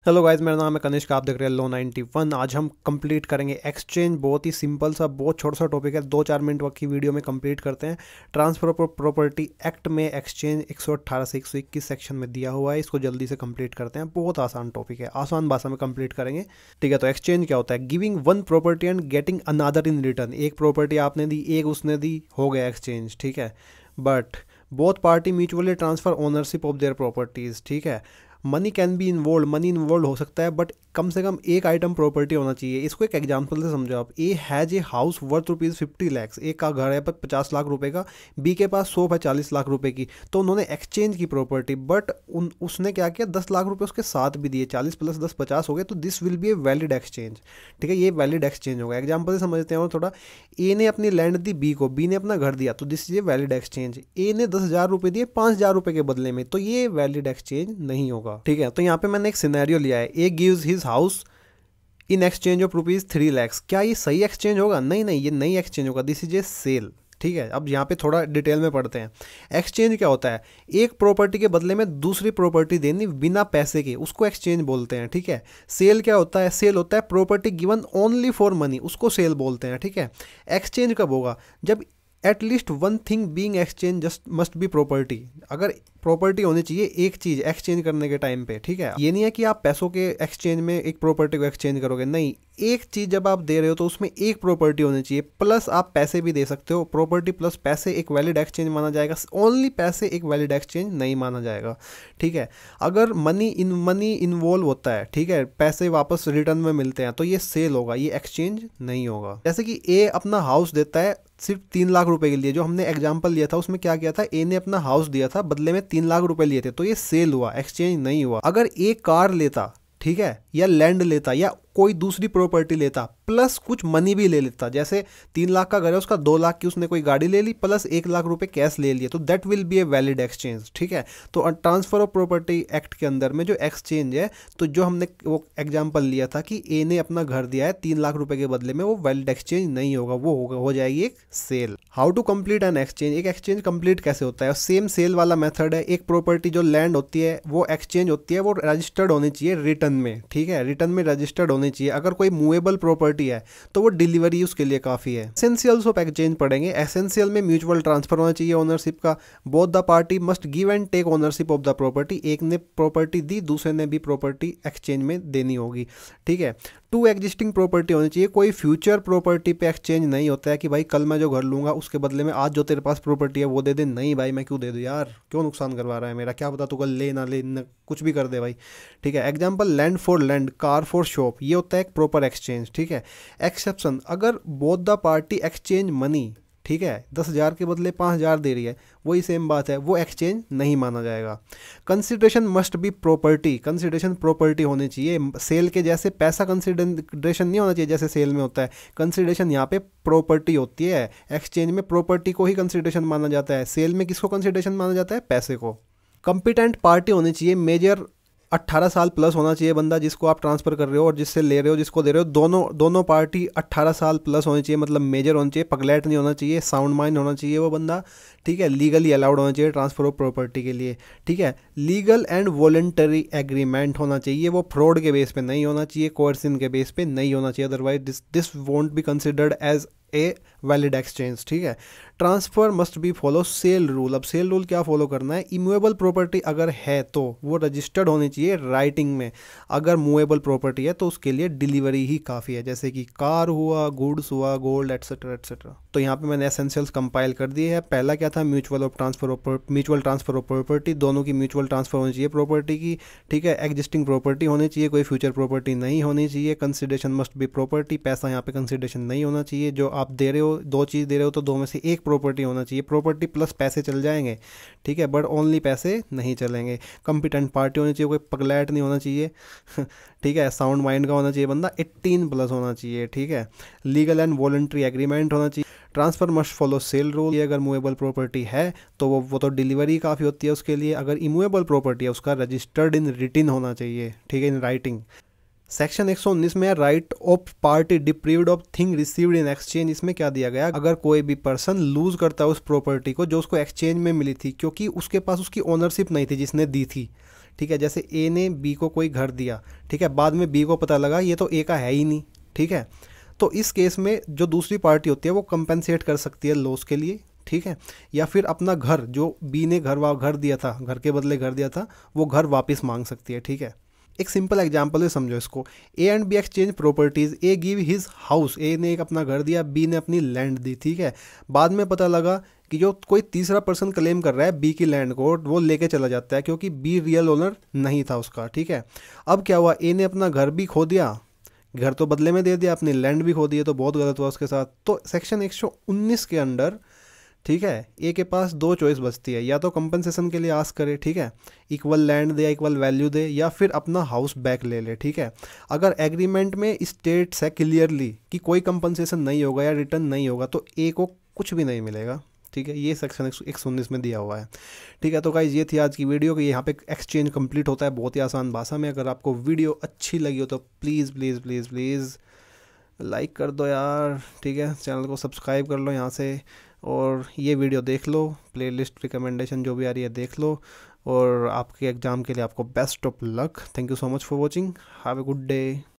Hello guys, मेरा नाम है कनिष्क, आप देख रहे हैं लो 91। आज हम कंप्लीट करेंगे एक्सचेंज। बहुत ही सिंपल सा, बहुत छोटा सा टॉपिक है, 2-4 मिनट की वीडियो में कंप्लीट करते हैं। ट्रांसफर ऑफ प्रॉपर्टी एक्ट में एक्सचेंज 118 से 121 सेक्शन में दिया हुआ है, इसको जल्दी से कंप्लीट करते हैं। बहुत आसान टॉपिक है, आसान भाषा में कंप्लीट करेंगे। ठीक है, तो एक्सचेंज क्या होता है? Giving one property and getting another in return. एक प्रॉपर्टी आपने दी, एक उसने दी, हो गया एक्सचेंज। ठीक है, but both party mutually transfer ownership of their properties. ठीक है, money can be involve, money involve हो सकता है, बट कम से कम एक आइटम प्रॉपर्टी होना चाहिए। इसको एक एग्जांपल से समझो आप। A has a house worth ₹50 lakh, एक का घर है पर 50 लाख रुपए का, बी के पास 100 है 40 लाख रुपए की। तो उन्होंने एक्सचेंज की प्रॉपर्टी, बट उसने क्या किया, 10 लाख रुपए उसके साथ भी दिए, 40 + 10 50 हो गए। तो this will be A valid exchange. ठीक है, ये वैलिड एक्सचेंज होगा। एग्जाम्पल से समझते हैं और थोड़ा। ए ने अपनी लैंड दी बी को, बी ने अपना घर दिया, तो this is a valid exchange. A ने 10,000 रुपए दिए 5,000 रुपए के बदले में, तो ये वैलिड एक्सचेंज नहीं होगा। ठीक है, तो यहाँ पे मैंने एक सिनेरियो लिया है। A gives his house in exchange of ₹3 lakh. क्या ये सही एक्सचेंज होगा? नहीं नहीं, ये नई एक्सचेंज होगा। This is a sale. ठीक है, अब यहाँ पे थोड़ा डिटेल में पढ़ते हैं। एक्सचेंज क्या होता है? एक प्रॉपर्टी के बदले में दूसरी प्रॉपर्टी देनी बिना पैसे के, उसको एक्सचेंज बोलते हैं। ठीक है, सेल क्या होता है? सेल होता है property given only for money, उसको सेल बोलते हैं। ठीक है, एक्सचेंज कब होगा? जब at least one thing being exchange just must be property. अगर प्रॉपर्टी होनी चाहिए एक चीज एक्सचेंज करने के टाइम पे। ठीक है, ये नहीं है कि आप पैसों के एक्सचेंज में एक प्रॉपर्टी को एक्सचेंज करोगे, नहीं। एक चीज जब आप दे रहे हो तो उसमें एक प्रॉपर्टी होनी चाहिए, प्लस आप पैसे भी दे सकते हो। प्रॉपर्टी प्लस पैसे एक वैलिड एक्सचेंज माना जाएगा, ओनली पैसे एक वैलिड एक्सचेंज नहीं माना जाएगा। ठीक है, अगर मनी इन्वॉल्व होता है, ठीक है, पैसे वापस रिटर्न में मिलते हैं, तो ये सेल होगा, ये एक्सचेंज नहीं होगा। जैसे कि ए अपना हाउस देता है सिर्फ 3 लाख रुपए के लिए, जो हमने एग्जाम्पल लिया था उसमें क्या किया था, ए ने अपना हाउस दिया था, बदले में 3 लाख रुपए लिए थे, तो ये सेल हुआ, एक्सचेंज नहीं हुआ। अगर ए कार लेता, ठीक है, या लैंड लेता, या कोई दूसरी प्रॉपर्टी लेता, प्लस कुछ मनी भी ले लेता, जैसे 3 लाख का घर है, उसका 2 लाख की उसने कोई गाड़ी ले ली, प्लस 1 लाख रुपए कैश ले लिए, तो that will be A valid exchange. ठीक है, तो ट्रांसफर ऑफ प्रॉपर्टी एक्ट के अंदर में जो एक्सचेंज है, तो जो हमने वो एग्जाम्पल लिया था कि ए ने अपना घर दिया है 3 लाख रुपए के बदले में, वो वैलिड एक्सचेंज नहीं होगा, वो हो जाएगी एक sale. How to complete an exchange? एक एक्सचेंज कंप्लीट कैसे होता है? सेम सेल वाला मेथड है। एक प्रॉपर्टी जो लैंड होती है वो एक्सचेंज होती है, वो रजिस्टर्ड होनी चाहिए रिटर्न में। ठीक है, रिटर्न में रजिस्टर्ड होनी चाहिए। अगर कोई मूवेबल प्रॉपर्टी है तो वो डिलीवरी उसके लिए काफ़ी है। एसेंशियल्स ऑफ एक्सचेंज पढ़ेंगे। एसेंशियल में म्यूचुअल ट्रांसफर होना चाहिए ओनरशिप का। Both the party must give and take ownership of the property. एक ने प्रॉपर्टी दी, दूसरे ने भी प्रॉपर्टी एक्सचेंज में देनी होगी। ठीक है, 2 एग्जिस्टिंग प्रॉपर्टी होनी चाहिए। कोई फ्यूचर प्रॉपर्टी पे एक्सचेंज नहीं होता है कि भाई कल मैं जो घर लूंगा उसके बदले में आज जो तेरे पास प्रॉपर्टी है वो दे दे। नहीं भाई, मैं क्यों दे दूँ यार, क्यों नुकसान करवा रहा है मेरा, क्या पता तू कल ले ना ले, कुछ भी कर दे भाई। ठीक है, example land for land, car for shop, ये होता है एक प्रॉपर एक्सचेंज। ठीक है, एक्सेप्शन, अगर both the party exchange money, ठीक है, 10,000 के बदले 5,000 दे रही है, वही सेम बात है, वो एक्सचेंज नहीं माना जाएगा। Consideration must be property, consideration property होनी चाहिए। सेल के जैसे पैसा कंसिडरेशन नहीं होना चाहिए जैसे सेल में होता है। कंसिडरेशन यहाँ पे प्रॉपर्टी होती है, एक्सचेंज में प्रॉपर्टी को ही कंसिडरेशन माना जाता है। सेल में किसको कंसिडरेशन माना जाता है? पैसे को। कंपिटेंट पार्टी होनी चाहिए। मेजर 18 साल प्लस होना चाहिए बंदा जिसको आप ट्रांसफर कर रहे हो और जिससे ले रहे हो, जिसको दे रहे हो, दोनों पार्टी 18 साल प्लस होनी चाहिए, मतलब मेजर होना चाहिए, पगलैट नहीं होना चाहिए, साउंड माइंड होना चाहिए वो बंदा। ठीक है, लीगली अलाउड होना चाहिए ट्रांसफर ऑफ प्रॉपर्टी के लिए। ठीक है, लीगल एंड वॉलंटरी एग्रीमेंट होना चाहिए, वो फ्रॉड के बेस पे नहीं होना चाहिए, कोर्सन के बेस पे नहीं होना चाहिए, otherwise this won't be considered as a valid exchange. ठीक है, transfer must be follow sale rule. अब सेल रूल क्या फॉलो करना है? इमूवेबल प्रॉपर्टी अगर है तो वो रजिस्टर्ड होनी चाहिए राइटिंग में। अगर मूवेबल प्रॉपर्टी है तो उसके लिए डिलीवरी ही काफ़ी है, जैसे कि कार हुआ, गुड्स हुआ, गोल्ड, एटसेट्रा एटसेट्रा। तो यहाँ पे मैंने एसेंशियल्स कंपाइल कर दिए हैं। पहला क्या था? म्यूचुअल ट्रांसफर ऑफ प्रॉपर्टी, दोनों की म्यूचुअल ट्रांसफर होनी चाहिए प्रॉपर्टी की। ठीक है, एग्जिस्टिंग प्रॉपर्टी होनी चाहिए, कोई फ्यूचर प्रॉपर्टी नहीं होनी चाहिए। कंसिडरेशन मस्ट बी प्रॉपर्टी, पैसा यहाँ पे कंसिडरेशन नहीं होना चाहिए। जो आप दे रहे हो, 2 चीज़ दे रहे हो तो 2 में से एक प्रॉपर्टी होना चाहिए। प्रॉपर्टी प्लस पैसे चल जाएंगे, ठीक है, बट ओनली पैसे नहीं चलेंगे। कंपिटेंट पार्टी होनी चाहिए, कोई पगलैट नहीं होना चाहिए। ठीक है, साउंड माइंड का होना चाहिए बंदा, 18 प्लस होना चाहिए। ठीक है, लीगल एंड वॉलंटरी एग्रीमेंट होना चाहिए। Transfer must follow sale rule. ये अगर मूवेबल प्रॉपर्टी है तो वो तो डिलीवरी काफ़ी होती है उसके लिए। अगर इमूवेबल प्रॉपर्टी है उसका रजिस्टर्ड इन रिटिन होना चाहिए, ठीक है, इन राइटिंग। सेक्शन 119 में right of party deprived of thing received in exchange. इसमें क्या दिया गया? अगर कोई भी पर्सन लूज करता है उस प्रॉपर्टी को जो उसको एक्सचेंज में मिली थी, क्योंकि उसके पास उसकी ओनरशिप नहीं थी जिसने दी थी, ठीक है। जैसे ए ने बी को कोई घर दिया, ठीक है, बाद में बी को पता लगा ये तो ए का है ही नहीं, ठीक है, तो इस केस में जो दूसरी पार्टी होती है वो कंपेंसेट कर सकती है लॉस के लिए, ठीक है, या फिर अपना घर, जो बी ने घर दिया था, घर के बदले घर दिया था, वो घर वापस मांग सकती है, ठीक है। एक सिंपल एग्जांपल है, समझो इसको। A and B exchange properties, A give his house, A ने एक अपना घर दिया, बी ने अपनी लैंड दी, ठीक है। बाद में पता लगा कि जो कोई तीसरा पर्सन क्लेम कर रहा है बी की लैंड को, वो लेके चला जाता है क्योंकि बी रियल ओनर नहीं था उसका, ठीक है। अब क्या हुआ, ए ने अपना घर भी खो दिया, घर तो बदले में दे दिया, अपनी लैंड भी खो दी, तो बहुत गलत हुआ उसके साथ। तो सेक्शन 119 के अंडर, ठीक है, ए के पास दो चॉइस बचती है, या तो कंपनसेशन के लिए आस्क करे, ठीक है, इक्वल लैंड दे या इक्वल वैल्यू दे, या फिर अपना हाउस बैक ले ले, ठीक है। अगर एग्रीमेंट में स्टेट्स है क्लियरली कि कोई कंपनसेशन नहीं होगा या रिटर्न नहीं होगा, तो ए को कुछ भी नहीं मिलेगा, ठीक है। ये सेक्शन 119 में दिया हुआ है, ठीक है। तो गाइस ये थी आज की वीडियो कि यहाँ पे एक्सचेंज कंप्लीट होता है बहुत ही आसान भाषा में। अगर आपको वीडियो अच्छी लगी हो तो please please please please like कर दो यार, ठीक है, चैनल को सब्सक्राइब कर लो यहाँ से, और ये वीडियो देख लो, प्लेलिस्ट रिकमेंडेशन जो भी आ रही है देख लो, और आपके एग्ज़ाम के लिए आपको best of luck. Thank you so much for watching, have a good day.